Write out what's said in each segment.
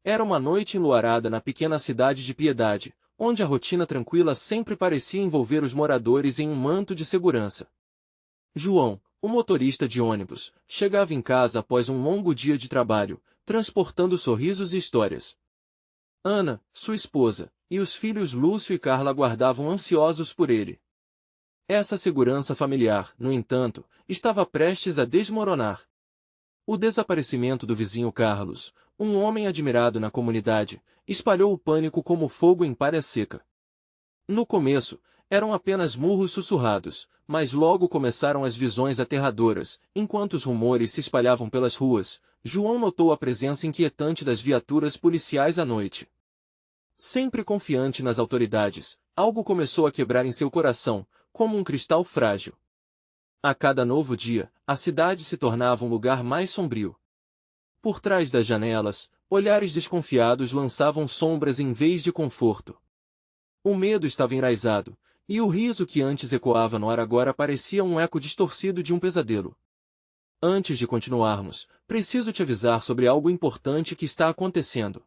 Era uma noite enluarada na pequena cidade de Piedade, onde a rotina tranquila sempre parecia envolver os moradores em um manto de segurança. João, o motorista de ônibus, chegava em casa após um longo dia de trabalho, transportando sorrisos e histórias. Ana, sua esposa, e os filhos Lúcio e Carla aguardavam ansiosos por ele. Essa segurança familiar, no entanto, estava prestes a desmoronar. O desaparecimento do vizinho Carlos, um homem admirado na comunidade, espalhou o pânico como fogo em palha seca. No começo, eram apenas murros sussurrados, mas logo começaram as visões aterradoras. Enquanto os rumores se espalhavam pelas ruas, João notou a presença inquietante das viaturas policiais à noite. Sempre confiante nas autoridades, algo começou a quebrar em seu coração, como um cristal frágil. A cada novo dia, a cidade se tornava um lugar mais sombrio. Por trás das janelas, olhares desconfiados lançavam sombras em vez de conforto. O medo estava enraizado, e o riso que antes ecoava no ar agora parecia um eco distorcido de um pesadelo. Antes de continuarmos, preciso te avisar sobre algo importante que está acontecendo.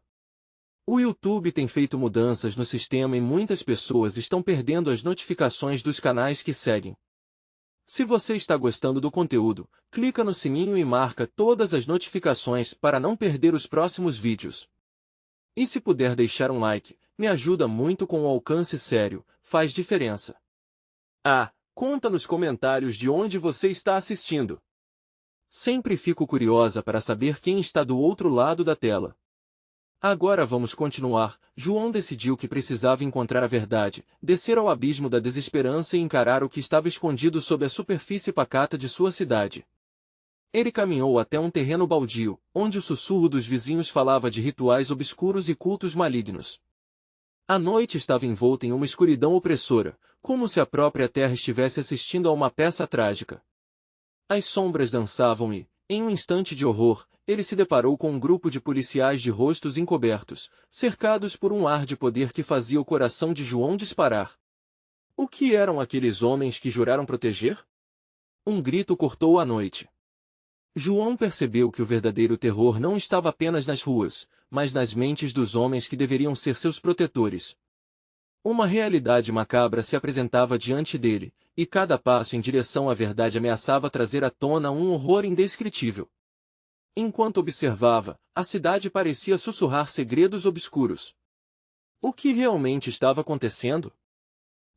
O YouTube tem feito mudanças no sistema e muitas pessoas estão perdendo as notificações dos canais que seguem. Se você está gostando do conteúdo, clica no sininho e marca todas as notificações para não perder os próximos vídeos. E se puder deixar um like, me ajuda muito com o alcance sério, faz diferença. Conta nos comentários de onde você está assistindo. Sempre fico curiosa para saber quem está do outro lado da tela. Agora vamos continuar. João decidiu que precisava encontrar a verdade, descer ao abismo da desesperança e encarar o que estava escondido sob a superfície pacata de sua cidade. Ele caminhou até um terreno baldio, onde o sussurro dos vizinhos falava de rituais obscuros e cultos malignos. A noite estava envolta em uma escuridão opressora, como se a própria terra estivesse assistindo a uma peça trágica. As sombras dançavam e, em um instante de horror, ele se deparou com um grupo de policiais de rostos encobertos, cercados por um ar de poder que fazia o coração de João disparar. O que eram aqueles homens que juraram proteger? Um grito cortou a noite. João percebeu que o verdadeiro terror não estava apenas nas ruas, mas nas mentes dos homens que deveriam ser seus protetores. Uma realidade macabra se apresentava diante dele, e cada passo em direção à verdade ameaçava trazer à tona um horror indescritível. Enquanto observava, a cidade parecia sussurrar segredos obscuros. O que realmente estava acontecendo?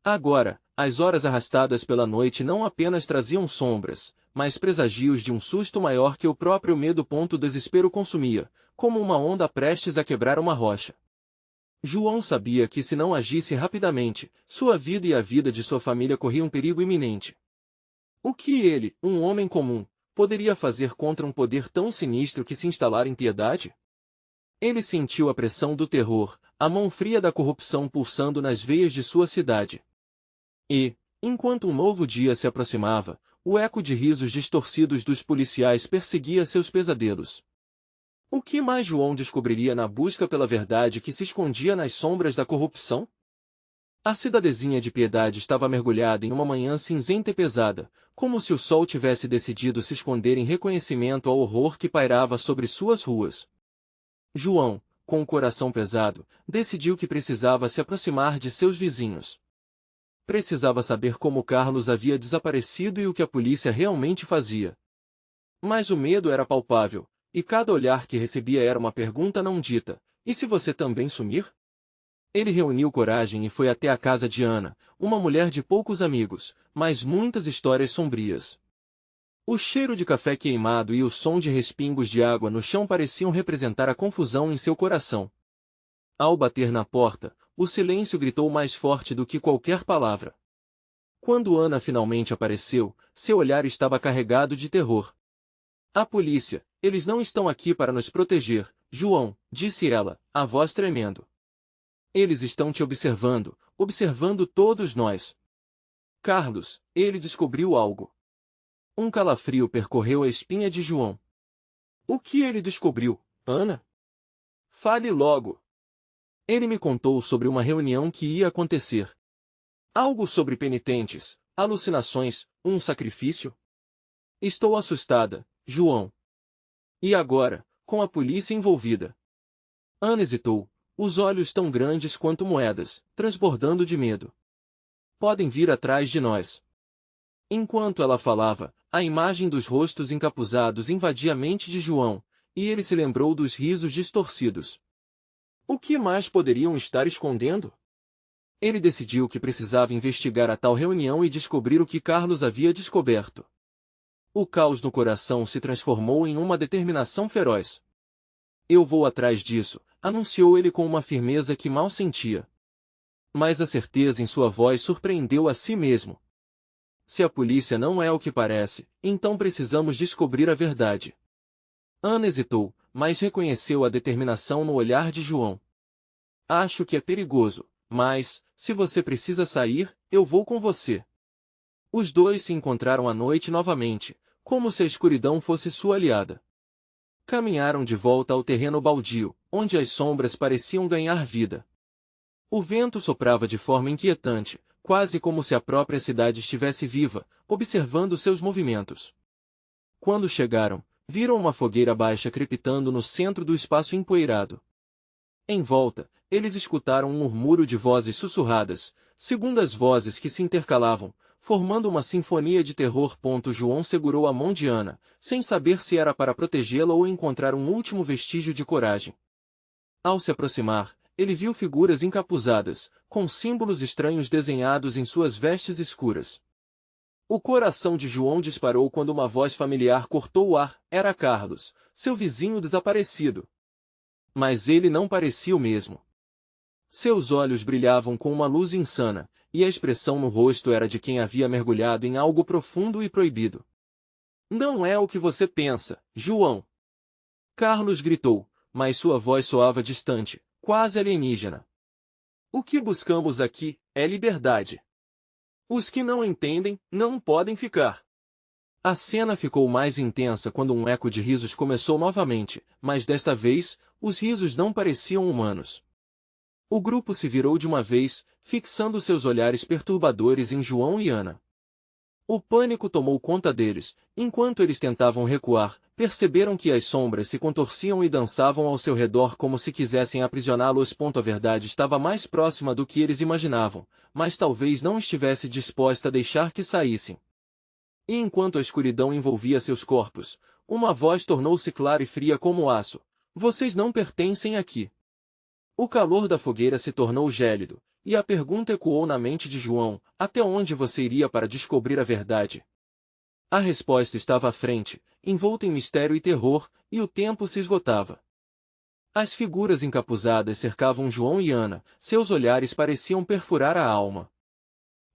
Agora, as horas arrastadas pela noite não apenas traziam sombras, mas presagios de um susto maior que o próprio medo. O desespero consumia, como uma onda prestes a quebrar uma rocha. João sabia que se não agisse rapidamente, sua vida e a vida de sua família corriam um perigo iminente. O que ele, um homem comum, poderia fazer contra um poder tão sinistro que se instalara em Piedade? Ele sentiu a pressão do terror, a mão fria da corrupção pulsando nas veias de sua cidade. E, enquanto um novo dia se aproximava, o eco de risos distorcidos dos policiais perseguia seus pesadelos. O que mais João descobriria na busca pela verdade que se escondia nas sombras da corrupção? A cidadezinha de Piedade estava mergulhada em uma manhã cinzenta e pesada, como se o sol tivesse decidido se esconder em reconhecimento ao horror que pairava sobre suas ruas. João, com o coração pesado, decidiu que precisava se aproximar de seus vizinhos. Precisava saber como Carlos havia desaparecido e o que a polícia realmente fazia. Mas o medo era palpável, e cada olhar que recebia era uma pergunta não dita: e se você também sumir? Ele reuniu coragem e foi até a casa de Ana, uma mulher de poucos amigos, mas muitas histórias sombrias. O cheiro de café queimado e o som de respingos de água no chão pareciam representar a confusão em seu coração. Ao bater na porta, o silêncio gritou mais forte do que qualquer palavra. Quando Ana finalmente apareceu, seu olhar estava carregado de terror. A polícia, eles não estão aqui para nos proteger, João, disse ela, a voz tremendo. Eles estão te observando, observando todos nós. Carlos, ele descobriu algo. Um calafrio percorreu a espinha de João. O que ele descobriu, Ana? Fale logo. Ele me contou sobre uma reunião que ia acontecer. Algo sobre penitentes, alucinações, um sacrifício? Estou assustada, João. E agora, com a polícia envolvida? Ana hesitou, os olhos tão grandes quanto moedas, transbordando de medo. Podem vir atrás de nós. Enquanto ela falava, a imagem dos rostos encapuzados invadia a mente de João, e ele se lembrou dos risos distorcidos. O que mais poderiam estar escondendo? Ele decidiu que precisava investigar a tal reunião e descobrir o que Carlos havia descoberto. O caos no coração se transformou em uma determinação feroz. Eu vou atrás disso, anunciou ele com uma firmeza que mal sentia. Mas a certeza em sua voz surpreendeu a si mesmo. Se a polícia não é o que parece, então precisamos descobrir a verdade. Ana hesitou, mas reconheceu a determinação no olhar de João. Acho que é perigoso, mas, se você precisa sair, eu vou com você. Os dois se encontraram à noite novamente, como se a escuridão fosse sua aliada. Caminharam de volta ao terreno baldio, onde as sombras pareciam ganhar vida. O vento soprava de forma inquietante, quase como se a própria cidade estivesse viva, observando seus movimentos. Quando chegaram, viram uma fogueira baixa crepitando no centro do espaço empoeirado. Em volta, eles escutaram um murmúrio de vozes sussurradas, segundo as vozes que se intercalavam, formando uma sinfonia de terror. João segurou a mão de Ana, sem saber se era para protegê-la ou encontrar um último vestígio de coragem. Ao se aproximar, ele viu figuras encapuzadas, com símbolos estranhos desenhados em suas vestes escuras. O coração de João disparou quando uma voz familiar cortou o ar. Era Carlos, seu vizinho desaparecido. Mas ele não parecia o mesmo. Seus olhos brilhavam com uma luz insana, e a expressão no rosto era de quem havia mergulhado em algo profundo e proibido. Não é o que você pensa, João! Carlos gritou, mas sua voz soava distante, quase alienígena. O que buscamos aqui é liberdade. Os que não entendem, não podem ficar. A cena ficou mais intensa quando um eco de risos começou novamente, mas desta vez, os risos não pareciam humanos. O grupo se virou de uma vez, fixando seus olhares perturbadores em João e Ana. O pânico tomou conta deles. Enquanto eles tentavam recuar, perceberam que as sombras se contorciam e dançavam ao seu redor como se quisessem aprisioná-los. A verdade estava mais próxima do que eles imaginavam, mas talvez não estivesse disposta a deixar que saíssem. E enquanto a escuridão envolvia seus corpos, uma voz tornou-se clara e fria como aço. Vocês não pertencem aqui. O calor da fogueira se tornou gélido, e a pergunta ecoou na mente de João: até onde você iria para descobrir a verdade? A resposta estava à frente, envolta em mistério e terror, e o tempo se esgotava. As figuras encapuzadas cercavam João e Ana, seus olhares pareciam perfurar a alma.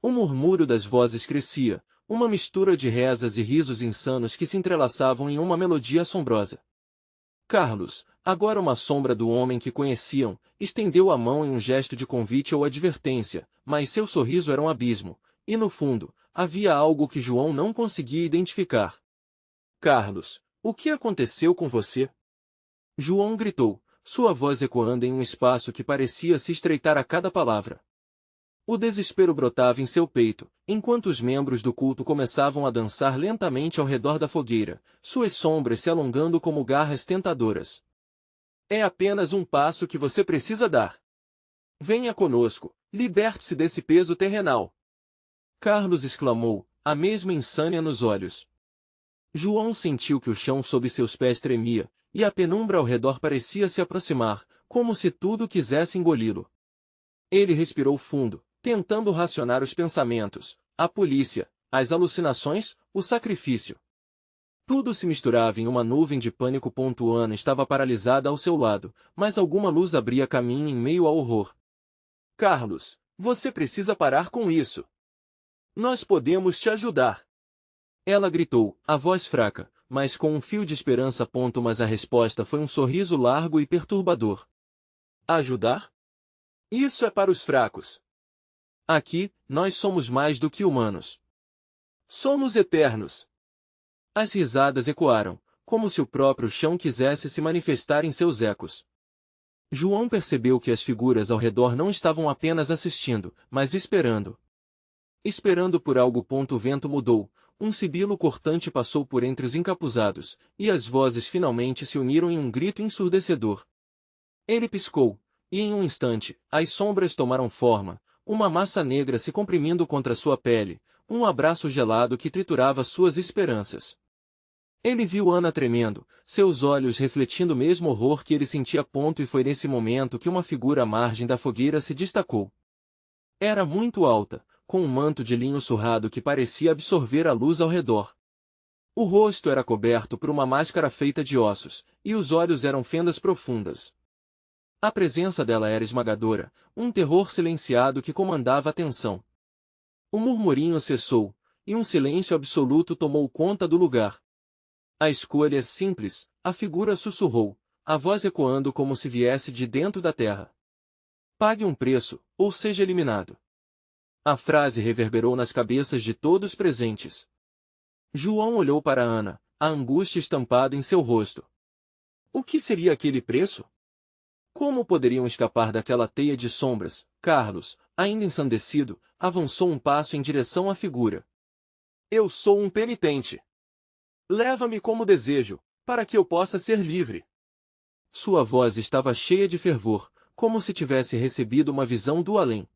O murmúrio das vozes crescia, uma mistura de rezas e risos insanos que se entrelaçavam em uma melodia assombrosa. Carlos, agora uma sombra do homem que conheciam, estendeu a mão em um gesto de convite ou advertência, mas seu sorriso era um abismo, e no fundo, havia algo que João não conseguia identificar. Carlos, o que aconteceu com você? João gritou, sua voz ecoando em um espaço que parecia se estreitar a cada palavra. O desespero brotava em seu peito, enquanto os membros do culto começavam a dançar lentamente ao redor da fogueira, suas sombras se alongando como garras tentadoras. É apenas um passo que você precisa dar. Venha conosco, liberte-se desse peso terrenal. Carlos exclamou, a mesma insânia nos olhos. João sentiu que o chão sob seus pés tremia, e a penumbra ao redor parecia se aproximar, como se tudo quisesse engoli-lo. Ele respirou fundo, tentando racionar os pensamentos, a polícia, as alucinações, o sacrifício. Tudo se misturava em uma nuvem de pânico. Ana estava paralisada ao seu lado, mas alguma luz abria caminho em meio ao horror. Carlos, você precisa parar com isso. Nós podemos te ajudar. Ela gritou, a voz fraca, mas com um fio de esperança. Mas a resposta foi um sorriso largo e perturbador. Ajudar? Isso é para os fracos. Aqui, nós somos mais do que humanos. Somos eternos. As risadas ecoaram, como se o próprio chão quisesse se manifestar em seus ecos. João percebeu que as figuras ao redor não estavam apenas assistindo, mas esperando. Esperando por algo. O vento mudou, um sibilo cortante passou por entre os encapuzados, e as vozes finalmente se uniram em um grito ensurdecedor. Ele piscou, e em um instante, as sombras tomaram forma, uma massa negra se comprimindo contra sua pele, um abraço gelado que triturava suas esperanças. Ele viu Ana tremendo, seus olhos refletindo o mesmo horror que ele sentia. E foi nesse momento que uma figura à margem da fogueira se destacou. Era muito alta, com um manto de linho surrado que parecia absorver a luz ao redor. O rosto era coberto por uma máscara feita de ossos, e os olhos eram fendas profundas. A presença dela era esmagadora, um terror silenciado que comandava a tensão. O murmurinho cessou, e um silêncio absoluto tomou conta do lugar. A escolha é simples, a figura sussurrou, a voz ecoando como se viesse de dentro da terra. Pague um preço, ou seja eliminado. A frase reverberou nas cabeças de todos presentes. João olhou para Ana, a angústia estampada em seu rosto. O que seria aquele preço? Como poderiam escapar daquela teia de sombras? Carlos, ainda ensandecido, avançou um passo em direção à figura. Eu sou um penitente. Leva-me como desejo, para que eu possa ser livre. Sua voz estava cheia de fervor, como se tivesse recebido uma visão do além.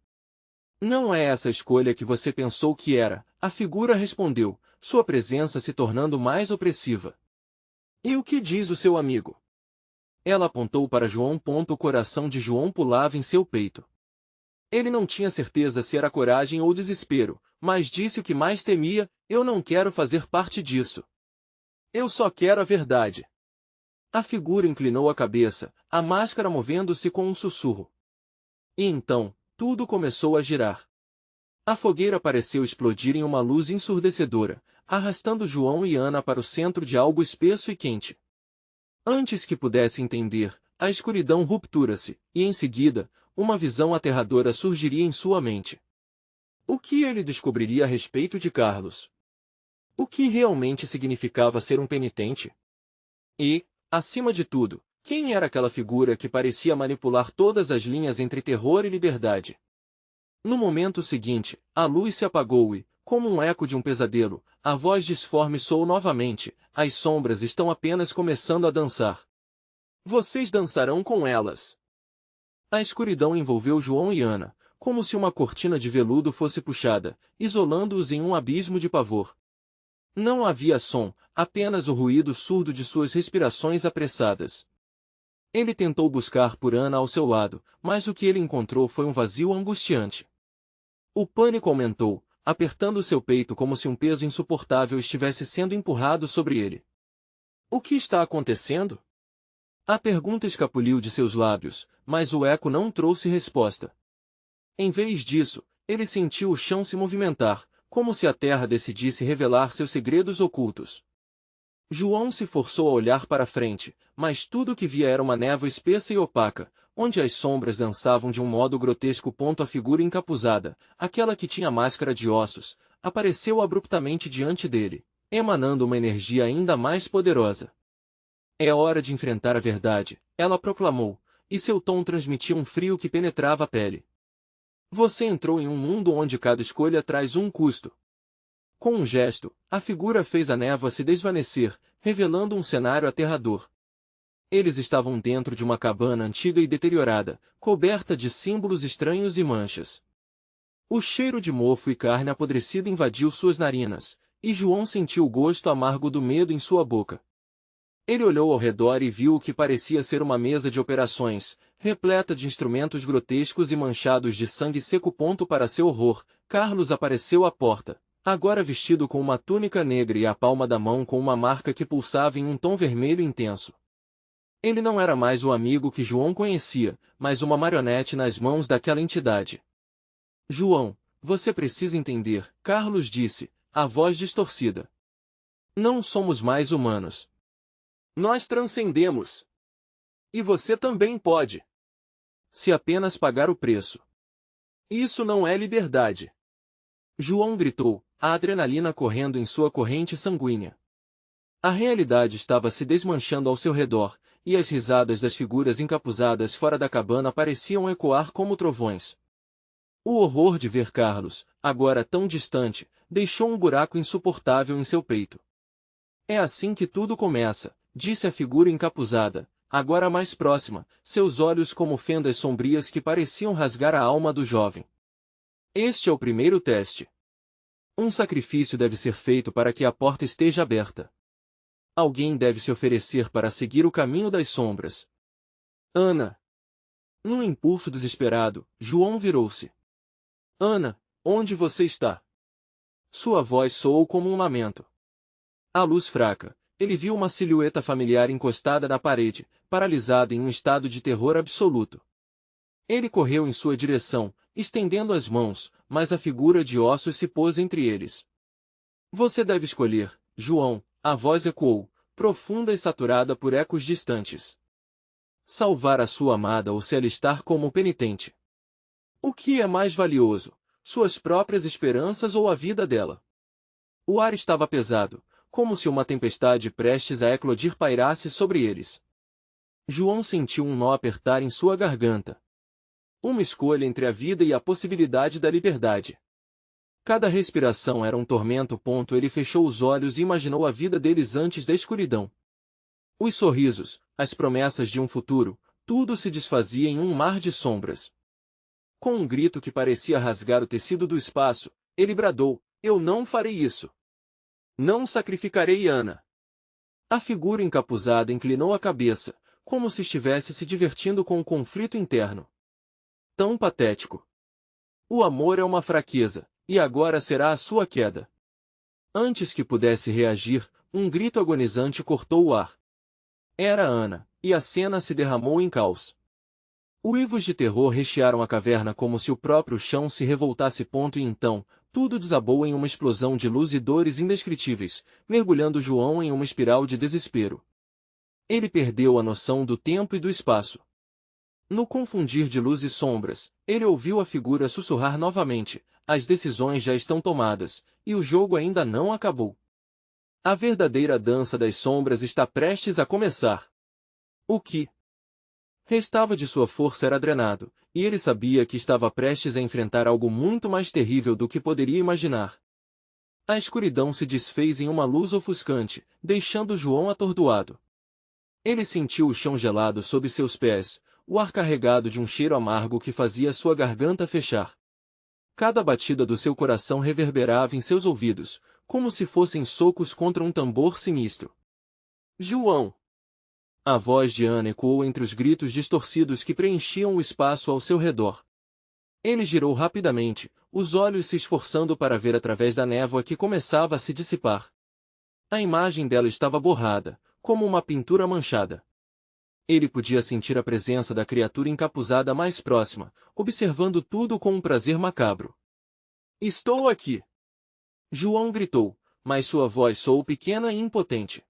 Não é essa a escolha que você pensou que era, a figura respondeu, sua presença se tornando mais opressiva. E o que diz o seu amigo? Ela apontou para João. O coração de João pulava em seu peito. Ele não tinha certeza se era coragem ou desespero, mas disse o que mais temia: eu não quero fazer parte disso. Eu só quero a verdade. A figura inclinou a cabeça, a máscara movendo-se com um sussurro. E então, tudo começou a girar. A fogueira pareceu explodir em uma luz ensurdecedora, arrastando João e Ana para o centro de algo espesso e quente. Antes que pudesse entender, a escuridão ruptura-se, e em seguida, uma visão aterradora surgiria em sua mente. O que ele descobriria a respeito de Carlos? O que realmente significava ser um penitente? E, acima de tudo, quem era aquela figura que parecia manipular todas as linhas entre terror e liberdade? No momento seguinte, a luz se apagou e, como um eco de um pesadelo, a voz disforme soou novamente: as sombras estão apenas começando a dançar. Vocês dançarão com elas. A escuridão envolveu João e Ana, como se uma cortina de veludo fosse puxada, isolando-os em um abismo de pavor. Não havia som, apenas o ruído surdo de suas respirações apressadas. Ele tentou buscar por Ana ao seu lado, mas o que ele encontrou foi um vazio angustiante. O pânico aumentou, apertando seu peito como se um peso insuportável estivesse sendo empurrado sobre ele. O que está acontecendo? A pergunta escapuliu de seus lábios, mas o eco não trouxe resposta. Em vez disso, ele sentiu o chão se movimentar, como se a terra decidisse revelar seus segredos ocultos. João se forçou a olhar para frente, mas tudo o que via era uma névoa espessa e opaca, onde as sombras dançavam de um modo grotesco. A figura encapuzada, aquela que tinha máscara de ossos, apareceu abruptamente diante dele, emanando uma energia ainda mais poderosa. É hora de enfrentar a verdade, ela proclamou, e seu tom transmitia um frio que penetrava a pele. Você entrou em um mundo onde cada escolha traz um custo. Com um gesto, a figura fez a névoa se desvanecer, revelando um cenário aterrador. Eles estavam dentro de uma cabana antiga e deteriorada, coberta de símbolos estranhos e manchas. O cheiro de mofo e carne apodrecida invadiu suas narinas, e João sentiu o gosto amargo do medo em sua boca. Ele olhou ao redor e viu o que parecia ser uma mesa de operações, repleta de instrumentos grotescos e manchados de sangue seco. Para seu horror, Carlos apareceu à porta, agora vestido com uma túnica negra e a palma da mão com uma marca que pulsava em um tom vermelho intenso. Ele não era mais o amigo que João conhecia, mas uma marionete nas mãos daquela entidade. João, você precisa entender, Carlos disse, a voz distorcida. Não somos mais humanos. Nós transcendemos. E você também pode. Se apenas pagar o preço. Isso não é liberdade. João gritou, a adrenalina correndo em sua corrente sanguínea. A realidade estava se desmanchando ao seu redor, e as risadas das figuras encapuzadas fora da cabana pareciam ecoar como trovões. O horror de ver Carlos, agora tão distante, deixou um buraco insuportável em seu peito. É assim que tudo começa, disse a figura encapuzada, agora mais próxima, seus olhos como fendas sombrias que pareciam rasgar a alma do jovem. Este é o primeiro teste. Um sacrifício deve ser feito para que a porta esteja aberta. Alguém deve se oferecer para seguir o caminho das sombras. Ana. Num impulso desesperado, João virou-se. Ana, onde você está? Sua voz soou como um lamento. À luz fraca, ele viu uma silhueta familiar encostada na parede, paralisada em um estado de terror absoluto. Ele correu em sua direção, estendendo as mãos, mas a figura de ossos se pôs entre eles. Você deve escolher, João, a voz ecoou, profunda e saturada por ecos distantes. Salvar a sua amada ou se alistar como penitente. O que é mais valioso, suas próprias esperanças ou a vida dela? O ar estava pesado, como se uma tempestade prestes a eclodir pairasse sobre eles. João sentiu um nó apertar em sua garganta. Uma escolha entre a vida e a possibilidade da liberdade. Cada respiração era um tormento. Ele fechou os olhos e imaginou a vida deles antes da escuridão. Os sorrisos, as promessas de um futuro, tudo se desfazia em um mar de sombras. Com um grito que parecia rasgar o tecido do espaço, ele bradou, eu não farei isso. Não sacrificarei Ana. A figura encapuzada inclinou a cabeça, como se estivesse se divertindo com um conflito interno. Tão patético. O amor é uma fraqueza, e agora será a sua queda. Antes que pudesse reagir, um grito agonizante cortou o ar. Era Ana, e a cena se derramou em caos. Uivos de terror rechearam a caverna como se o próprio chão se revoltasse. E então, tudo desabou em uma explosão de luz e dores indescritíveis, mergulhando João em uma espiral de desespero. Ele perdeu a noção do tempo e do espaço. No confundir de luz e sombras, ele ouviu a figura sussurrar novamente, as decisões já estão tomadas, e o jogo ainda não acabou. A verdadeira dança das sombras está prestes a começar. O que restava de sua força era drenado, e ele sabia que estava prestes a enfrentar algo muito mais terrível do que poderia imaginar. A escuridão se desfez em uma luz ofuscante, deixando João atordoado. Ele sentiu o chão gelado sob seus pés, o ar carregado de um cheiro amargo que fazia sua garganta fechar. Cada batida do seu coração reverberava em seus ouvidos, como se fossem socos contra um tambor sinistro. João! A voz de Ana ecoou entre os gritos distorcidos que preenchiam o espaço ao seu redor. Ele girou rapidamente, os olhos se esforçando para ver através da névoa que começava a se dissipar. A imagem dela estava borrada, como uma pintura manchada. Ele podia sentir a presença da criatura encapuzada mais próxima, observando tudo com um prazer macabro. Estou aqui! João gritou, mas sua voz soou pequena e impotente.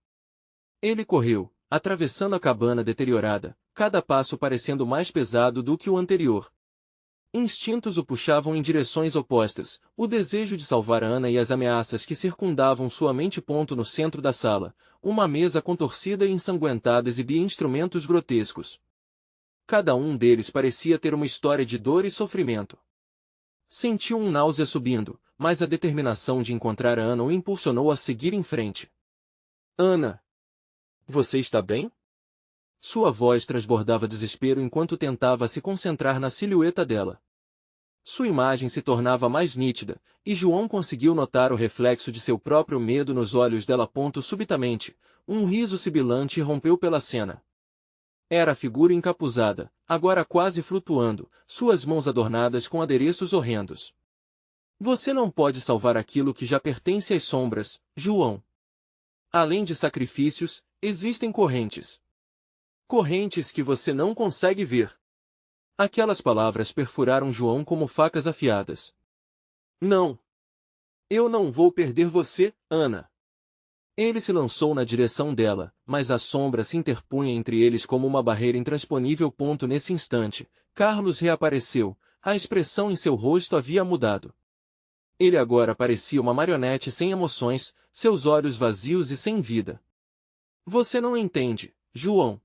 Ele correu, atravessando a cabana deteriorada, cada passo parecendo mais pesado do que o anterior. Instintos o puxavam em direções opostas, o desejo de salvar Ana e as ameaças que circundavam sua mente. No centro da sala, uma mesa contorcida e ensanguentada exibia instrumentos grotescos. Cada um deles parecia ter uma história de dor e sofrimento. Sentiu um náusea subindo, mas a determinação de encontrar Ana o impulsionou a seguir em frente. Ana! Você está bem? Sua voz transbordava desespero enquanto tentava se concentrar na silhueta dela. Sua imagem se tornava mais nítida, e João conseguiu notar o reflexo de seu próprio medo nos olhos dela. Subitamente, um riso sibilante rompeu pela cena. Era a figura encapuzada, agora quase flutuando, suas mãos adornadas com adereços horrendos. Você não pode salvar aquilo que já pertence às sombras, João. Além de sacrifícios, existem correntes. Correntes que você não consegue ver. Aquelas palavras perfuraram João como facas afiadas. Não. Eu não vou perder você, Ana. Ele se lançou na direção dela, mas a sombra se interpunha entre eles como uma barreira intransponível. Nesse instante, Carlos reapareceu, a expressão em seu rosto havia mudado. Ele agora parecia uma marionete sem emoções, seus olhos vazios e sem vida. Você não entende, João.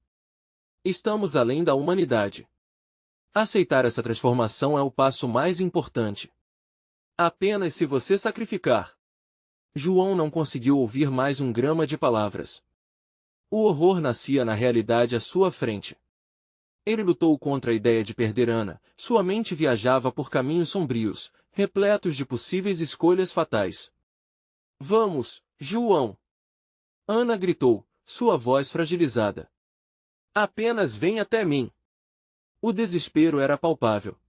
Estamos além da humanidade. Aceitar essa transformação é o passo mais importante. Apenas se você sacrificar. João não conseguiu ouvir mais um grama de palavras. O horror nascia na realidade à sua frente. Ele lutou contra a ideia de perder Ana, sua mente viajava por caminhos sombrios, repletos de possíveis escolhas fatais. Vamos, João! Ana gritou, sua voz fragilizada. Apenas vem até mim. O desespero era palpável.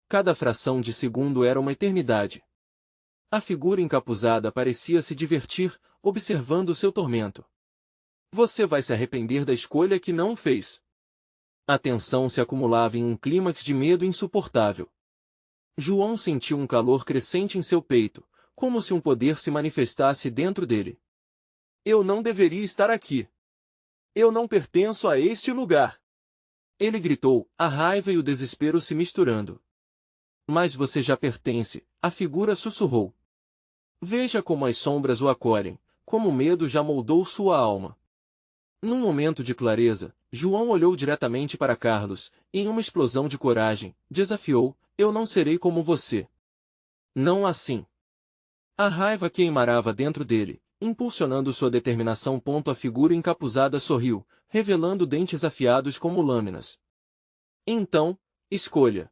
Cada fração de segundo era uma eternidade. A figura encapuzada parecia se divertir, observando seu tormento. Você vai se arrepender da escolha que não fez. A tensão se acumulava em um clímax de medo insuportável. João sentiu um calor crescente em seu peito, como se um poder se manifestasse dentro dele. Eu não deveria estar aqui. Eu não pertenço a este lugar. Ele gritou, a raiva e o desespero se misturando. Mas você já pertence, a figura sussurrou. Veja como as sombras o acolhem, como o medo já moldou sua alma. Num momento de clareza, João olhou diretamente para Carlos, e em uma explosão de coragem, desafiou, eu não serei como você. Não assim. A raiva queimarava dentro dele, impulsionando sua determinação. A figura encapuzada sorriu, revelando dentes afiados como lâminas. Então, escolha.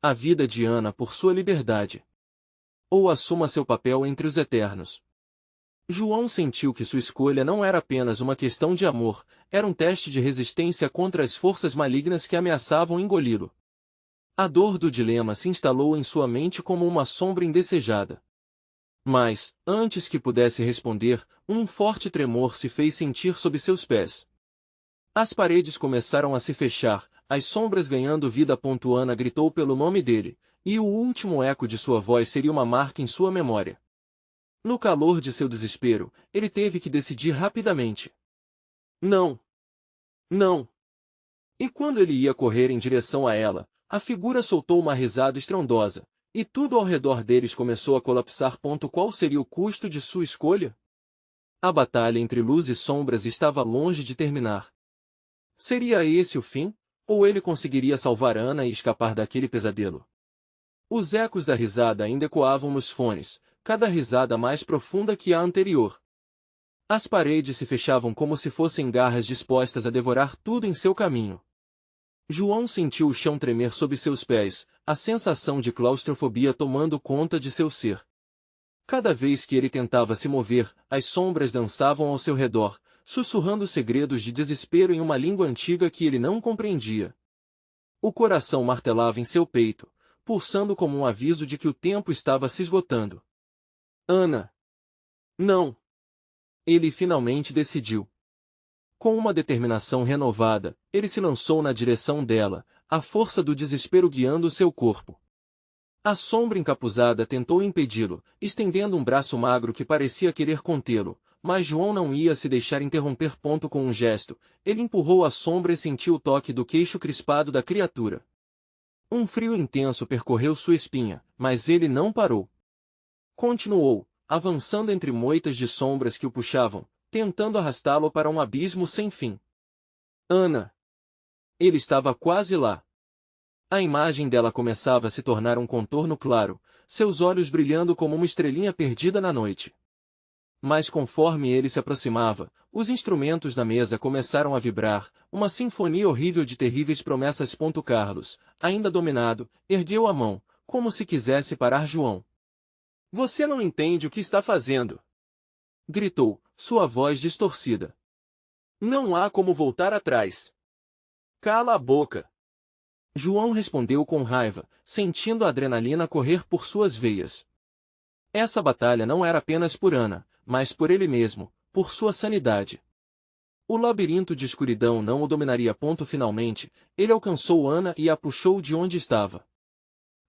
A vida de Ana por sua liberdade. Ou assuma seu papel entre os eternos. João sentiu que sua escolha não era apenas uma questão de amor, era um teste de resistência contra as forças malignas que ameaçavam engoli-lo. A dor do dilema se instalou em sua mente como uma sombra indesejada. Mas, antes que pudesse responder, um forte tremor se fez sentir sob seus pés. As paredes começaram a se fechar, as sombras ganhando vida. Ana gritou pelo nome dele, e o último eco de sua voz seria uma marca em sua memória. No calor de seu desespero, ele teve que decidir rapidamente. Não. Não. E quando ele ia correr em direção a ela, a figura soltou uma risada estrondosa, e tudo ao redor deles começou a colapsar. Qual seria o custo de sua escolha? A batalha entre luz e sombras estava longe de terminar. Seria esse o fim? Ou ele conseguiria salvar Ana e escapar daquele pesadelo? Os ecos da risada ainda ecoavam nos fones, cada risada mais profunda que a anterior. As paredes se fechavam como se fossem garras dispostas a devorar tudo em seu caminho. João sentiu o chão tremer sob seus pés, a sensação de claustrofobia tomando conta de seu ser. Cada vez que ele tentava se mover, as sombras dançavam ao seu redor, sussurrando segredos de desespero em uma língua antiga que ele não compreendia. O coração martelava em seu peito, pulsando como um aviso de que o tempo estava se esgotando. Ana! Não! Ele finalmente decidiu. Com uma determinação renovada, ele se lançou na direção dela, a força do desespero guiando seu corpo. A sombra encapuzada tentou impedi-lo, estendendo um braço magro que parecia querer contê-lo, mas João não ia se deixar interromper. Com um gesto, ele empurrou a sombra e sentiu o toque do queixo crispado da criatura. Um frio intenso percorreu sua espinha, mas ele não parou. Continuou, avançando entre moitas de sombras que o puxavam, tentando arrastá-lo para um abismo sem fim. Ana! Ele estava quase lá. A imagem dela começava a se tornar um contorno claro, seus olhos brilhando como uma estrelinha perdida na noite. Mas conforme ele se aproximava, os instrumentos na mesa começaram a vibrar, uma sinfonia horrível de terríveis promessas. Carlos, ainda dominado, ergueu a mão, como se quisesse parar João. Você não entende o que está fazendo! Gritou, sua voz distorcida. Não há como voltar atrás. Cala a boca! João respondeu com raiva, sentindo a adrenalina correr por suas veias. Essa batalha não era apenas por Ana, mas por ele mesmo, por sua sanidade. O labirinto de escuridão não o dominaria. Finalmente, ele alcançou Ana e a puxou de onde estava.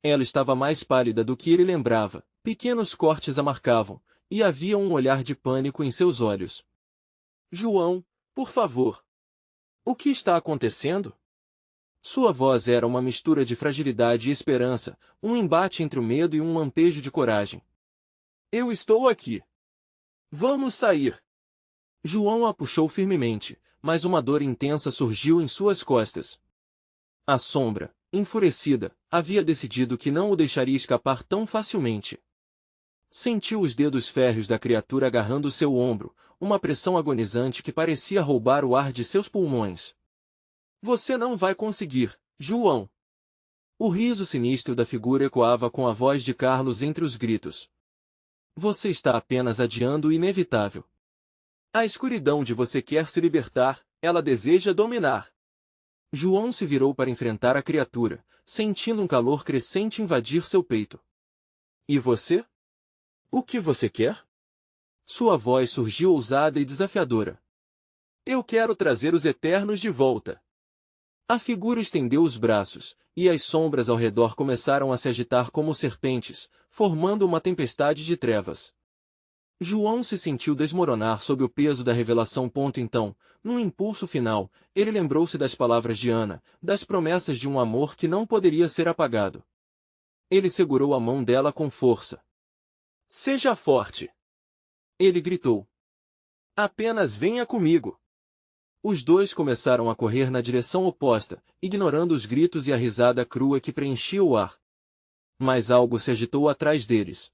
Ela estava mais pálida do que ele lembrava, pequenos cortes a marcavam, e havia um olhar de pânico em seus olhos. João, por favor. O que está acontecendo? Sua voz era uma mistura de fragilidade e esperança, um embate entre o medo e um lampejo de coragem. Eu estou aqui. Vamos sair. João a puxou firmemente, mas uma dor intensa surgiu em suas costas. A sombra, enfurecida, havia decidido que não o deixaria escapar tão facilmente. Sentiu os dedos férreos da criatura agarrando seu ombro, uma pressão agonizante que parecia roubar o ar de seus pulmões. Você não vai conseguir, João. O riso sinistro da figura ecoava com a voz de Carlos entre os gritos. Você está apenas adiando o inevitável. A escuridão de você quer se libertar, ela deseja dominar. João se virou para enfrentar a criatura, sentindo um calor crescente invadir seu peito. E você? O que você quer? Sua voz surgiu ousada e desafiadora. Eu quero trazer os Eternos de volta. A figura estendeu os braços, e as sombras ao redor começaram a se agitar como serpentes, formando uma tempestade de trevas. João se sentiu desmoronar sob o peso da revelação. Então, num impulso final, ele lembrou-se das palavras de Ana, das promessas de um amor que não poderia ser apagado. Ele segurou a mão dela com força. Seja forte! Ele gritou. Apenas venha comigo! Os dois começaram a correr na direção oposta, ignorando os gritos e a risada crua que preenchia o ar. Mas algo se agitou atrás deles.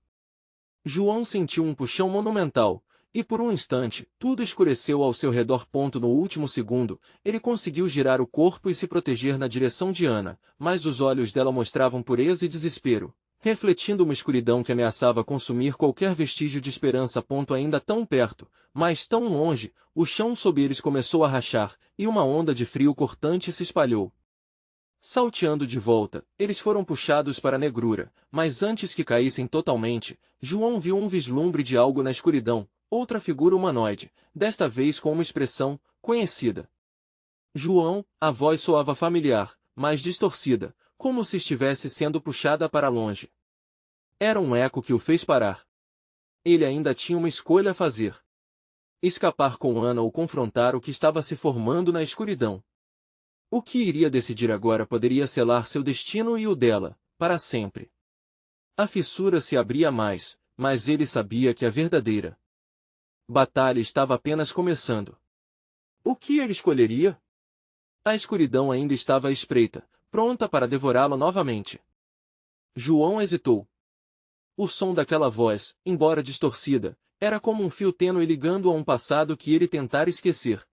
João sentiu um puxão monumental, e por um instante, tudo escureceu ao seu redor. No último segundo, ele conseguiu girar o corpo e se proteger na direção de Ana, mas os olhos dela mostravam pureza e desespero, refletindo uma escuridão que ameaçava consumir qualquer vestígio de esperança. Ainda tão perto, mas tão longe, o chão sob eles começou a rachar, e uma onda de frio cortante se espalhou. Salteando de volta, eles foram puxados para a negrura, mas antes que caíssem totalmente, João viu um vislumbre de algo na escuridão, outra figura humanoide, desta vez com uma expressão conhecida. João, a voz soava familiar, mas distorcida, como se estivesse sendo puxada para longe. Era um eco que o fez parar. Ele ainda tinha uma escolha a fazer. Escapar com Ana ou confrontar o que estava se formando na escuridão. O que iria decidir agora poderia selar seu destino e o dela, para sempre. A fissura se abria mais, mas ele sabia que a verdadeira batalha estava apenas começando. O que ele escolheria? A escuridão ainda estava à espreita, pronta para devorá-lo novamente. João hesitou. O som daquela voz, embora distorcida, era como um fio tênue ligando a um passado que ele tentara esquecer.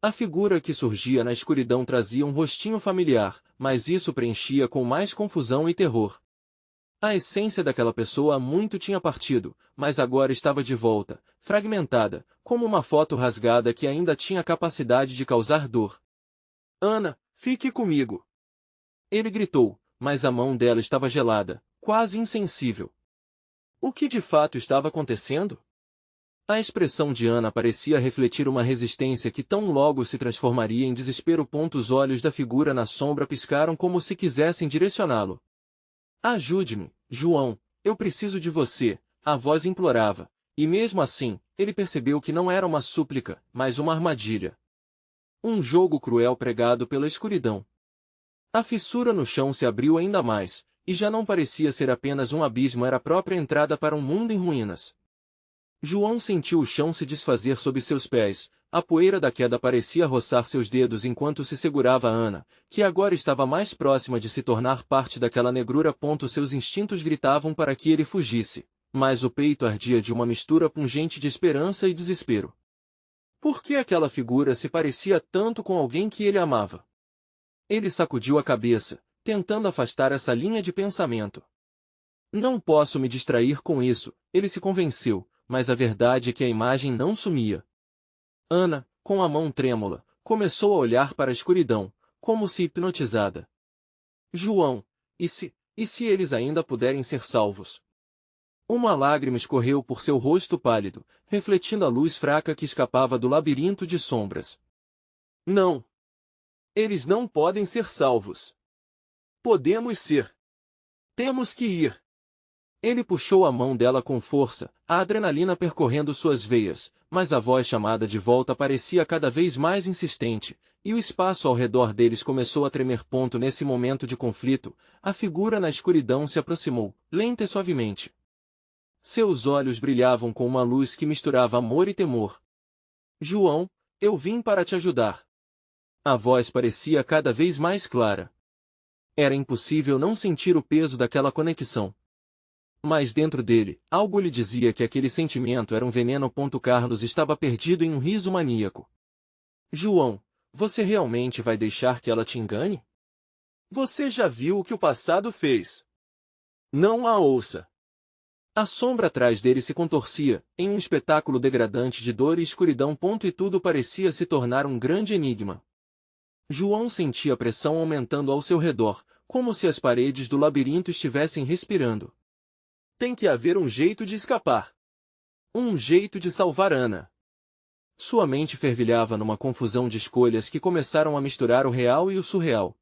A figura que surgia na escuridão trazia um rostinho familiar, mas isso preenchia com mais confusão e terror. A essência daquela pessoa há muito tinha partido, mas agora estava de volta, fragmentada, como uma foto rasgada que ainda tinha capacidade de causar dor. Ana, fique comigo! Ele gritou, mas a mão dela estava gelada, quase insensível. O que de fato estava acontecendo? A expressão de Ana parecia refletir uma resistência que tão logo se transformaria em desespero. Os olhos da figura na sombra piscaram como se quisessem direcioná-lo. Ajude-me, João, eu preciso de você, a voz implorava, e mesmo assim, ele percebeu que não era uma súplica, mas uma armadilha. Um jogo cruel pregado pela escuridão. A fissura no chão se abriu ainda mais, e já não parecia ser apenas um abismo, era a própria entrada para um mundo em ruínas. João sentiu o chão se desfazer sob seus pés, a poeira da queda parecia roçar seus dedos enquanto se segurava a Ana, que agora estava mais próxima de se tornar parte daquela negrura. Seus instintos gritavam para que ele fugisse, mas o peito ardia de uma mistura pungente de esperança e desespero. Por que aquela figura se parecia tanto com alguém que ele amava? Ele sacudiu a cabeça, tentando afastar essa linha de pensamento. Não posso me distrair com isso, ele se convenceu. Mas a verdade é que a imagem não sumia. Ana, com a mão trêmula, começou a olhar para a escuridão, como se hipnotizada. João, e se eles ainda puderem ser salvos? Uma lágrima escorreu por seu rosto pálido, refletindo a luz fraca que escapava do labirinto de sombras. Não. Eles não podem ser salvos. Podemos ser. Temos que ir. Ele puxou a mão dela com força, a adrenalina percorrendo suas veias, mas a voz chamada de volta parecia cada vez mais insistente, e o espaço ao redor deles começou a tremer. Nesse momento de conflito, a figura na escuridão se aproximou, lenta e suavemente. Seus olhos brilhavam com uma luz que misturava amor e temor. João, eu vim para te ajudar. A voz parecia cada vez mais clara. Era impossível não sentir o peso daquela conexão. Mas dentro dele, algo lhe dizia que aquele sentimento era um veneno. Carlos estava perdido em um riso maníaco. João, você realmente vai deixar que ela te engane? Você já viu o que o passado fez. Não a ouça. A sombra atrás dele se contorcia, em um espetáculo degradante de dor e escuridão. E tudo parecia se tornar um grande enigma. João sentia a pressão aumentando ao seu redor, como se as paredes do labirinto estivessem respirando. Tem que haver um jeito de escapar. Um jeito de salvar Ana. Sua mente fervilhava numa confusão de escolhas que começaram a misturar o real e o surreal.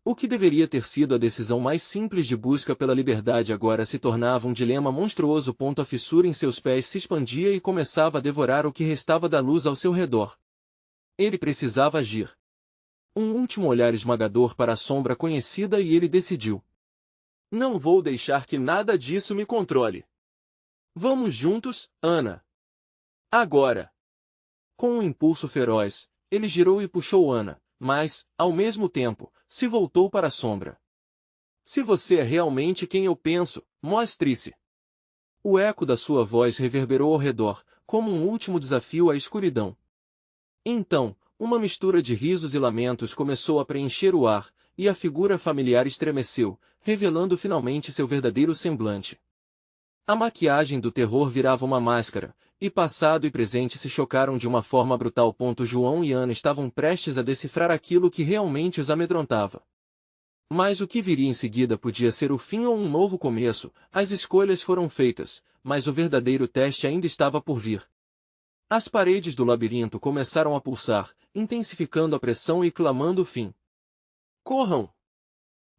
O que deveria ter sido a decisão mais simples de busca pela liberdade agora se tornava um dilema monstruoso. A fissura em seus pés se expandia e começava a devorar o que restava da luz ao seu redor. Ele precisava agir. Um último olhar esmagador para a sombra conhecida e ele decidiu. Não vou deixar que nada disso me controle. Vamos juntos, Ana. Agora. Com um impulso feroz, ele girou e puxou Ana, mas, ao mesmo tempo, se voltou para a sombra. Se você é realmente quem eu penso, mostre-se. O eco da sua voz reverberou ao redor, como um último desafio à escuridão. Então, uma mistura de risos e lamentos começou a preencher o ar, e a figura familiar estremeceu, revelando finalmente seu verdadeiro semblante. A maquiagem do terror virava uma máscara, e passado e presente se chocaram de uma forma brutal. João e Ana estavam prestes a decifrar aquilo que realmente os amedrontava. Mas o que viria em seguida podia ser o fim ou um novo começo. As escolhas foram feitas, mas o verdadeiro teste ainda estava por vir. As paredes do labirinto começaram a pulsar, intensificando a pressão e clamando o fim. Corram!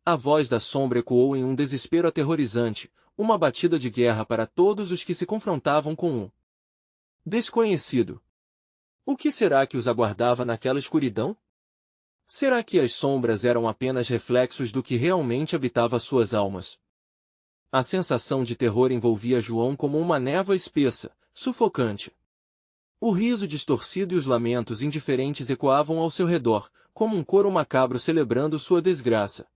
A voz da sombra ecoou em um desespero aterrorizante, uma batida de guerra para todos os que se confrontavam com um desconhecido. O que será que os aguardava naquela escuridão? Será que as sombras eram apenas reflexos do que realmente habitava suas almas? A sensação de terror envolvia João como uma névoa espessa, sufocante. O riso distorcido e os lamentos indiferentes ecoavam ao seu redor, como um coro macabro celebrando sua desgraça.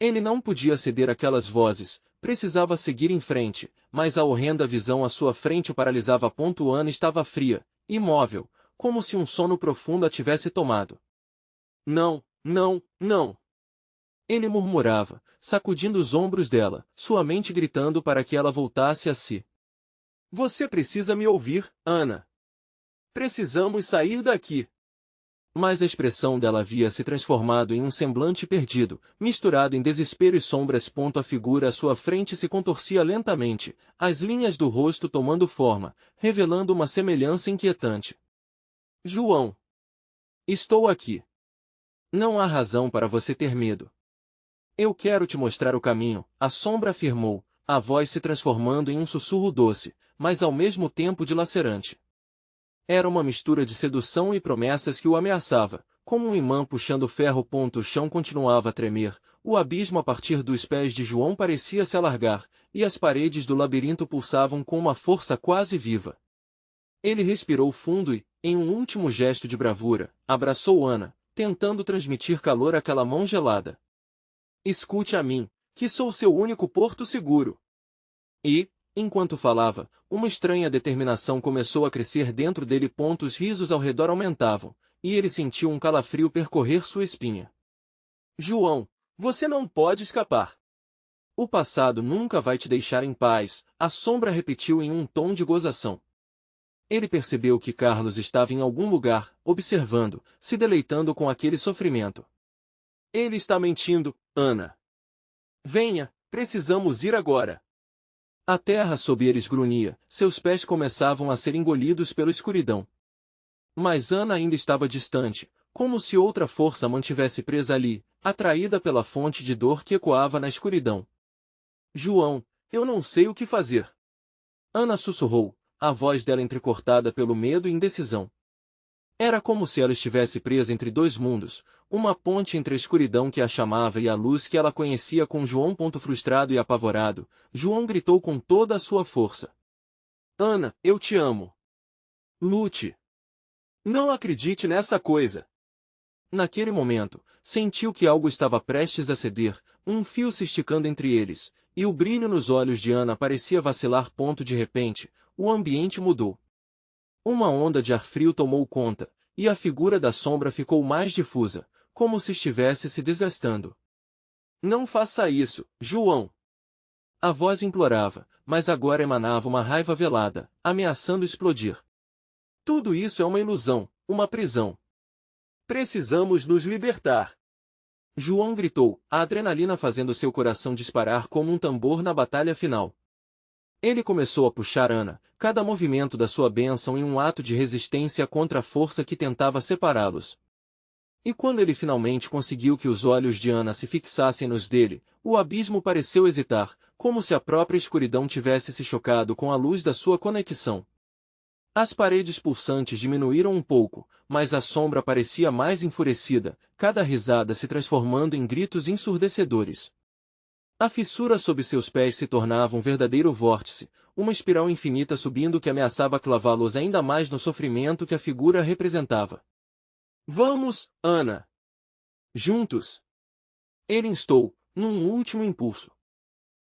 Ele não podia ceder àquelas vozes, precisava seguir em frente, mas a horrenda visão à sua frente o paralisava. Ana estava fria, imóvel, como se um sono profundo a tivesse tomado. Não, não, não! Ele murmurava, sacudindo os ombros dela, sua mente gritando para que ela voltasse a si. Você precisa me ouvir, Ana. Precisamos sair daqui. Mas a expressão dela havia se transformado em um semblante perdido, misturado em desespero e sombras. A figura à sua frente se contorcia lentamente, as linhas do rosto tomando forma, revelando uma semelhança inquietante. João. Estou aqui. Não há razão para você ter medo. Eu quero te mostrar o caminho, a sombra afirmou, a voz se transformando em um sussurro doce, mas ao mesmo tempo dilacerante. Era uma mistura de sedução e promessas que o ameaçava, como um imã puxando ferro. O chão continuava a tremer, o abismo a partir dos pés de João parecia se alargar, e as paredes do labirinto pulsavam com uma força quase viva. Ele respirou fundo e, em um último gesto de bravura, abraçou Ana, tentando transmitir calor àquela mão gelada. Escute a mim, que sou seu único porto seguro. E, enquanto falava, uma estranha determinação começou a crescer dentro dele. Os risos ao redor aumentavam, e ele sentiu um calafrio percorrer sua espinha. João, você não pode escapar. O passado nunca vai te deixar em paz, a sombra repetiu em um tom de gozação. Ele percebeu que Carlos estava em algum lugar, observando, se deleitando com aquele sofrimento. Ele está mentindo, Ana. Venha, precisamos ir agora. A terra sob eles grunhia, seus pés começavam a ser engolidos pela escuridão. Mas Ana ainda estava distante, como se outra força a mantivesse presa ali, atraída pela fonte de dor que ecoava na escuridão. João, eu não sei o que fazer. Ana sussurrou, a voz dela entrecortada pelo medo e indecisão. Era como se ela estivesse presa entre dois mundos, uma ponte entre a escuridão que a chamava e a luz que ela conhecia. Com João. Frustrado e apavorado, João gritou com toda a sua força. Ana, eu te amo. Lute. Não acredite nessa coisa. Naquele momento, sentiu que algo estava prestes a ceder, um fio se esticando entre eles, e o brilho nos olhos de Ana parecia vacilar. De repente, o ambiente mudou. Uma onda de ar frio tomou conta, e a figura da sombra ficou mais difusa, como se estivesse se desgastando. Não faça isso, João! A voz implorava, mas agora emanava uma raiva velada, ameaçando explodir. Tudo isso é uma ilusão, uma prisão. Precisamos nos libertar. João gritou, a adrenalina fazendo seu coração disparar como um tambor na batalha final. Ele começou a puxar Ana, cada movimento da sua bênção em um ato de resistência contra a força que tentava separá-los. E quando ele finalmente conseguiu que os olhos de Ana se fixassem nos dele, o abismo pareceu hesitar, como se a própria escuridão tivesse se chocado com a luz da sua conexão. As paredes pulsantes diminuíram um pouco, mas a sombra parecia mais enfurecida, cada risada se transformando em gritos ensurdecedores. A fissura sob seus pés se tornava um verdadeiro vórtice, uma espiral infinita subindo que ameaçava clavá-los ainda mais no sofrimento que a figura representava. Vamos, Ana! Juntos! Ele instou, num último impulso.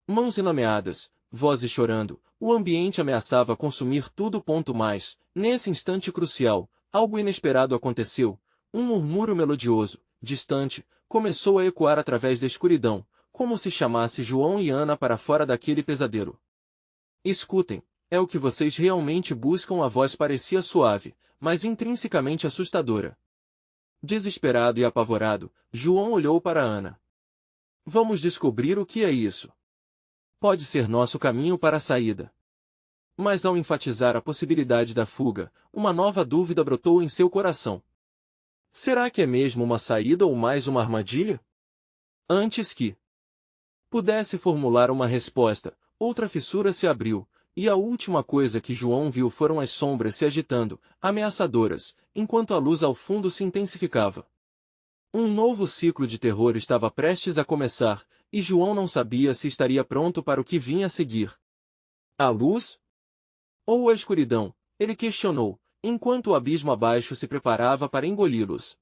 Mãos enlameadas, vozes chorando, o ambiente ameaçava consumir tudo. Mais, nesse instante crucial, algo inesperado aconteceu. Um murmúrio melodioso, distante, começou a ecoar através da escuridão, como se chamasse João e Ana para fora daquele pesadelo. Escutem, é o que vocês realmente buscam. A voz parecia suave, mas intrinsecamente assustadora. Desesperado e apavorado, João olhou para Ana. Vamos descobrir o que é isso. Pode ser nosso caminho para a saída. Mas ao enfatizar a possibilidade da fuga, uma nova dúvida brotou em seu coração. Será que é mesmo uma saída ou mais uma armadilha? Antes que pudesse formular uma resposta, outra fissura se abriu, e a última coisa que João viu foram as sombras se agitando, ameaçadoras, enquanto a luz ao fundo se intensificava. Um novo ciclo de terror estava prestes a começar, e João não sabia se estaria pronto para o que vinha a seguir. A luz? Ou a escuridão? Ele questionou, enquanto o abismo abaixo se preparava para engoli-los.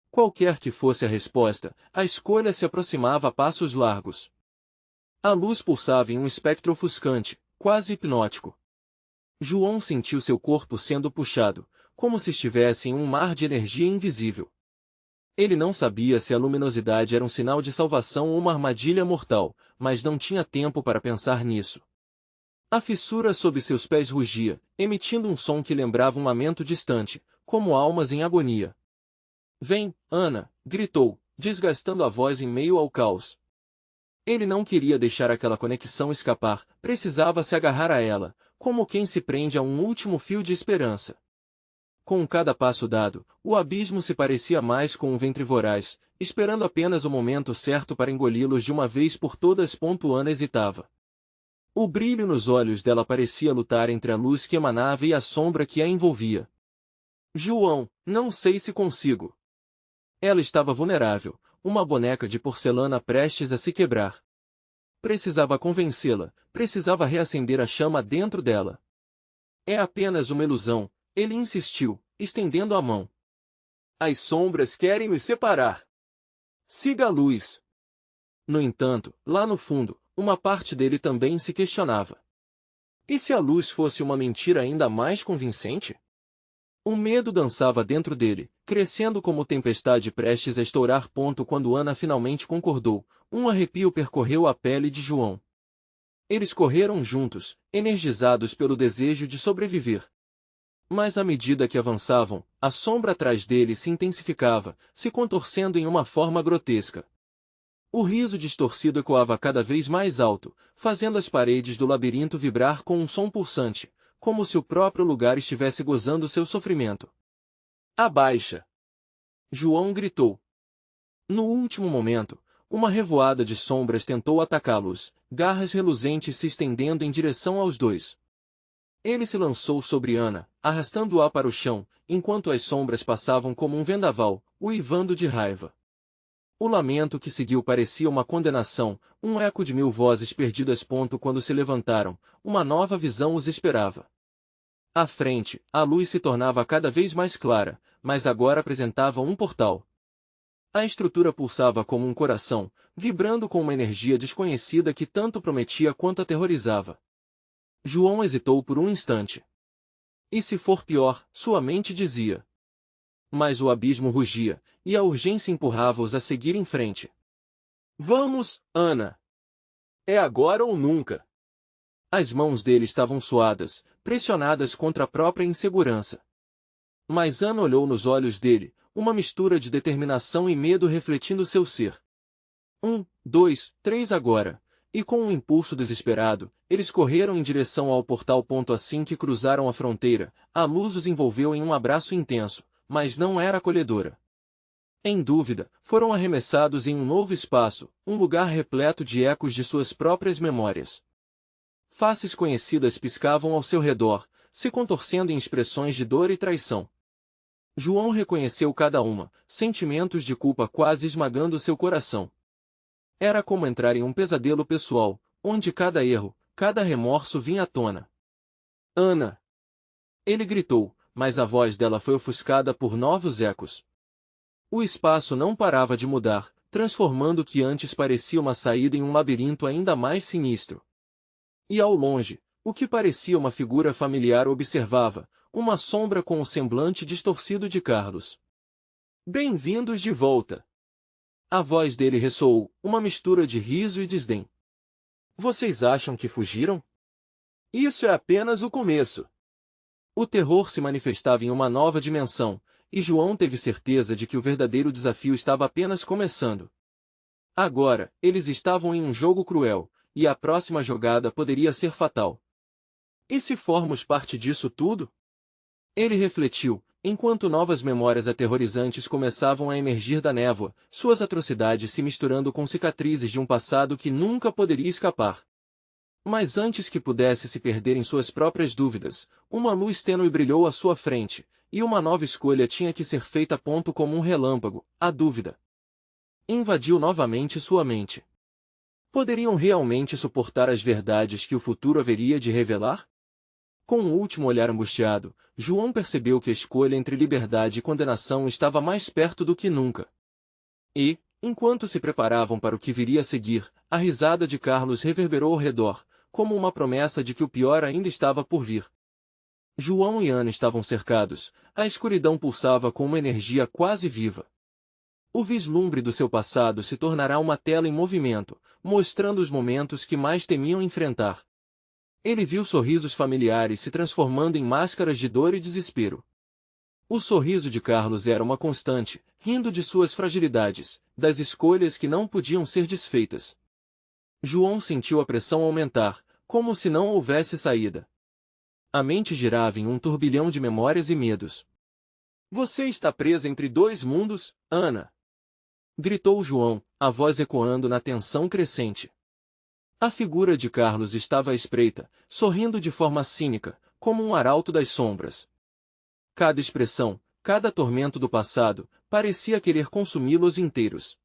Qualquer que fosse a resposta, a escolha se aproximava a passos largos. A luz pulsava em um espectro ofuscante, quase hipnótico. João sentiu seu corpo sendo puxado, como se estivesse em um mar de energia invisível. Ele não sabia se a luminosidade era um sinal de salvação ou uma armadilha mortal, mas não tinha tempo para pensar nisso. A fissura sob seus pés rugia, emitindo um som que lembrava um lamento distante, como almas em agonia. Vem, Ana! Gritou, desgastando a voz em meio ao caos. Ele não queria deixar aquela conexão escapar, precisava se agarrar a ela, como quem se prende a um último fio de esperança. Com cada passo dado, o abismo se parecia mais com um ventre voraz, esperando apenas o momento certo para engoli-los de uma vez por todas. Ana hesitava. O brilho nos olhos dela parecia lutar entre a luz que emanava e a sombra que a envolvia. João, não sei se consigo. Ela estava vulnerável, uma boneca de porcelana prestes a se quebrar. Precisava convencê-la, precisava reacender a chama dentro dela. É apenas uma ilusão, ele insistiu, estendendo a mão. As sombras querem nos separar. Siga a luz. No entanto, lá no fundo, uma parte dele também se questionava. E se a luz fosse uma mentira ainda mais convincente? O medo dançava dentro dele, crescendo como tempestade prestes a estourar. Quando Ana finalmente concordou, um arrepio percorreu a pele de João. Eles correram juntos, energizados pelo desejo de sobreviver. Mas à medida que avançavam, a sombra atrás dele se intensificava, se contorcendo em uma forma grotesca. O riso distorcido ecoava cada vez mais alto, fazendo as paredes do labirinto vibrar com um som pulsante, como se o próprio lugar estivesse gozando seu sofrimento. Abaixa! João gritou. No último momento, uma revoada de sombras tentou atacá-los, garras reluzentes se estendendo em direção aos dois. Ele se lançou sobre Ana, arrastando-a para o chão, enquanto as sombras passavam como um vendaval, uivando de raiva. O lamento que seguiu parecia uma condenação, um eco de 1000 vozes perdidas. Quando se levantaram, uma nova visão os esperava. À frente, a luz se tornava cada vez mais clara, mas agora apresentava um portal. A estrutura pulsava como um coração, vibrando com uma energia desconhecida que tanto prometia quanto aterrorizava. João hesitou por um instante. E se for pior, sua mente dizia. Mas o abismo rugia, e a urgência empurrava-os a seguir em frente. Vamos, Ana! É agora ou nunca! As mãos dele estavam suadas, pressionadas contra a própria insegurança. Mas Ana olhou nos olhos dele, uma mistura de determinação e medo refletindo seu ser. 1, 2, 3 agora! E com um impulso desesperado, eles correram em direção ao portal. Assim que cruzaram a fronteira, a luz os envolveu em um abraço intenso, mas não era acolhedora. Em dúvida, foram arremessados em um novo espaço, um lugar repleto de ecos de suas próprias memórias. Faces conhecidas piscavam ao seu redor, se contorcendo em expressões de dor e traição. João reconheceu cada uma, sentimentos de culpa quase esmagando seu coração. Era como entrar em um pesadelo pessoal, onde cada erro, cada remorso vinha à tona. Ana! Ele gritou, mas a voz dela foi ofuscada por novos ecos. O espaço não parava de mudar, transformando o que antes parecia uma saída em um labirinto ainda mais sinistro. E ao longe, o que parecia uma figura familiar observava, uma sombra com o semblante distorcido de Carlos. Bem-vindos de volta! A voz dele ressoou, uma mistura de riso e desdém. Vocês acham que fugiram? Isso é apenas o começo. O terror se manifestava em uma nova dimensão, e João teve certeza de que o verdadeiro desafio estava apenas começando. Agora, eles estavam em um jogo cruel, e a próxima jogada poderia ser fatal. E se formos parte disso tudo? Ele refletiu, enquanto novas memórias aterrorizantes começavam a emergir da névoa, suas atrocidades se misturando com cicatrizes de um passado que nunca poderia escapar. Mas antes que pudesse se perder em suas próprias dúvidas, uma luz tênue brilhou à sua frente, e uma nova escolha tinha que ser feita. Como um relâmpago, a dúvida invadiu novamente sua mente. Poderiam realmente suportar as verdades que o futuro haveria de revelar? Com um último olhar angustiado, João percebeu que a escolha entre liberdade e condenação estava mais perto do que nunca. E, enquanto se preparavam para o que viria a seguir, a risada de Carlos reverberou ao redor, como uma promessa de que o pior ainda estava por vir. João e Ana estavam cercados, a escuridão pulsava com uma energia quase viva. O vislumbre do seu passado se tornará uma tela em movimento, mostrando os momentos que mais temiam enfrentar. Ele viu sorrisos familiares se transformando em máscaras de dor e desespero. O sorriso de Carlos era uma constante, rindo de suas fragilidades, das escolhas que não podiam ser desfeitas. João sentiu a pressão aumentar, como se não houvesse saída. A mente girava em um turbilhão de memórias e medos. Você está presa entre dois mundos, Ana! Gritou João, a voz ecoando na tensão crescente. A figura de Carlos estava à espreita, sorrindo de forma cínica, como um arauto das sombras. Cada expressão, cada tormento do passado, parecia querer consumi-los inteiros.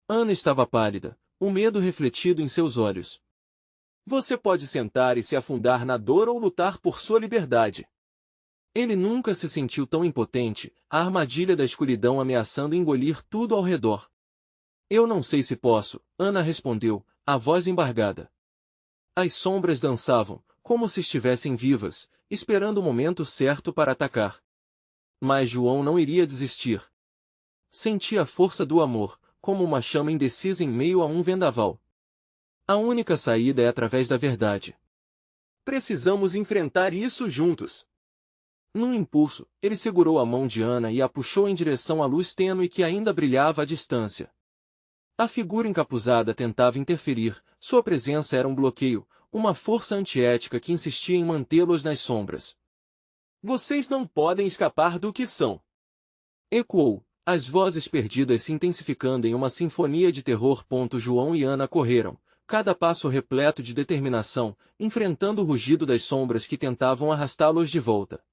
Ana estava pálida, o medo refletido em seus olhos. Você pode sentar e se afundar na dor ou lutar por sua liberdade. Ele nunca se sentiu tão impotente, a armadilha da escuridão ameaçando engolir tudo ao redor. Eu não sei se posso, Ana respondeu, a voz embargada. As sombras dançavam, como se estivessem vivas, esperando o momento certo para atacar. Mas João não iria desistir. Sentia a força do amor, como uma chama indecisa em meio a um vendaval. A única saída é através da verdade. Precisamos enfrentar isso juntos. Num impulso, ele segurou a mão de Ana e a puxou em direção à luz tênue que ainda brilhava à distância. A figura encapuzada tentava interferir, sua presença era um bloqueio, uma força antiética que insistia em mantê-los nas sombras. Vocês não podem escapar do que são! Ecoou, as vozes perdidas se intensificando em uma sinfonia de terror. João e Ana correram, cada passo repleto de determinação, enfrentando o rugido das sombras que tentavam arrastá-los de volta.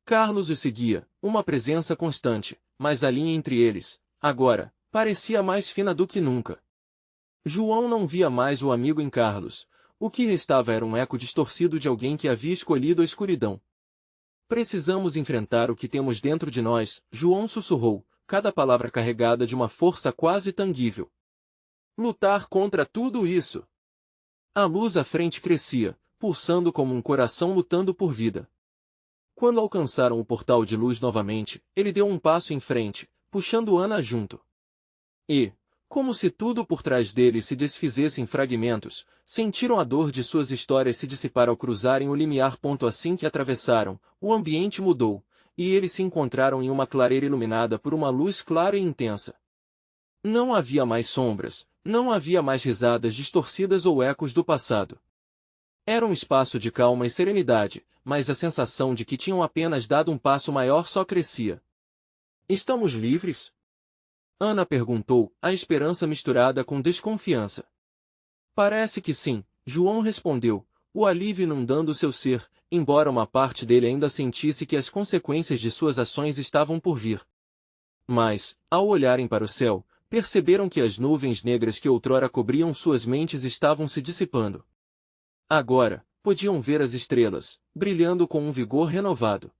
Carlos os seguia, uma presença constante, mas a linha entre eles, agora, parecia mais fina do que nunca. João não via mais o amigo em Carlos, o que restava era um eco distorcido de alguém que havia escolhido a escuridão. Precisamos enfrentar o que temos dentro de nós, João sussurrou, cada palavra carregada de uma força quase tangível. Lutar contra tudo isso. A luz à frente crescia, pulsando como um coração lutando por vida. Quando alcançaram o portal de luz novamente, ele deu um passo em frente, puxando Ana junto. E, como se tudo por trás dele se desfizesse em fragmentos, sentiram a dor de suas histórias se dissipar ao cruzarem o limiar. Assim que atravessaram, o ambiente mudou, e eles se encontraram em uma clareira iluminada por uma luz clara e intensa. Não havia mais sombras, não havia mais risadas distorcidas ou ecos do passado. Era um espaço de calma e serenidade, mas a sensação de que tinham apenas dado um passo maior só crescia. Estamos livres? Ana perguntou, a esperança misturada com desconfiança. Parece que sim, João respondeu, o alívio inundando seu ser, embora uma parte dele ainda sentisse que as consequências de suas ações estavam por vir. Mas, ao olharem para o céu, perceberam que as nuvens negras que outrora cobriam suas mentes estavam se dissipando. Agora, podiam ver as estrelas, brilhando com um vigor renovado.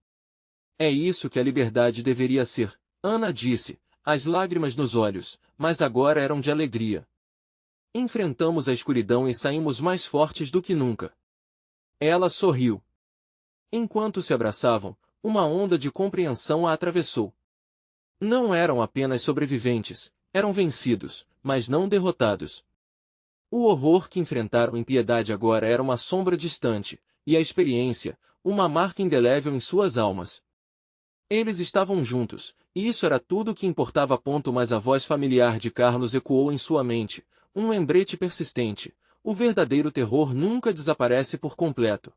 É isso que a liberdade deveria ser, Ana disse, as lágrimas nos olhos, mas agora eram de alegria. Enfrentamos a escuridão e saímos mais fortes do que nunca. Ela sorriu. Enquanto se abraçavam, uma onda de compreensão a atravessou. Não eram apenas sobreviventes, eram vencidos, mas não derrotados. O horror que enfrentaram em piedade agora era uma sombra distante, e a experiência, uma marca indelével em suas almas. Eles estavam juntos, e isso era tudo o que importava. Mas a voz familiar de Carlos ecoou em sua mente, um lembrete persistente, o verdadeiro terror nunca desaparece por completo.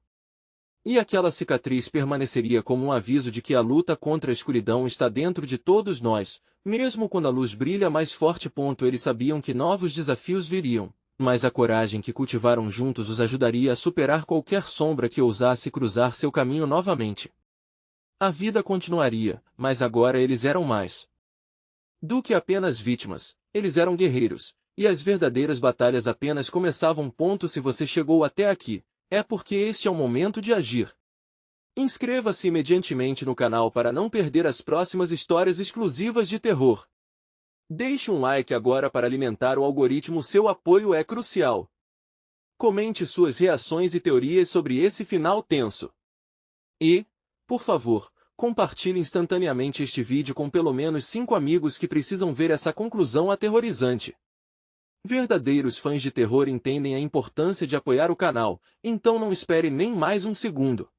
E aquela cicatriz permaneceria como um aviso de que a luta contra a escuridão está dentro de todos nós, mesmo quando a luz brilha mais forte. Eles sabiam que novos desafios viriam, mas a coragem que cultivaram juntos os ajudaria a superar qualquer sombra que ousasse cruzar seu caminho novamente. A vida continuaria, mas agora eles eram mais do que apenas vítimas, eles eram guerreiros, e as verdadeiras batalhas apenas começavam. Se você chegou até aqui, é porque este é o momento de agir. Inscreva-se imediatamente no canal para não perder as próximas histórias exclusivas de terror. Deixe um like agora para alimentar o algoritmo, seu apoio é crucial. Comente suas reações e teorias sobre esse final tenso. E, por favor, compartilhe instantaneamente este vídeo com pelo menos 5 amigos que precisam ver essa conclusão aterrorizante. Verdadeiros fãs de terror entendem a importância de apoiar o canal, então não espere nem mais um segundo.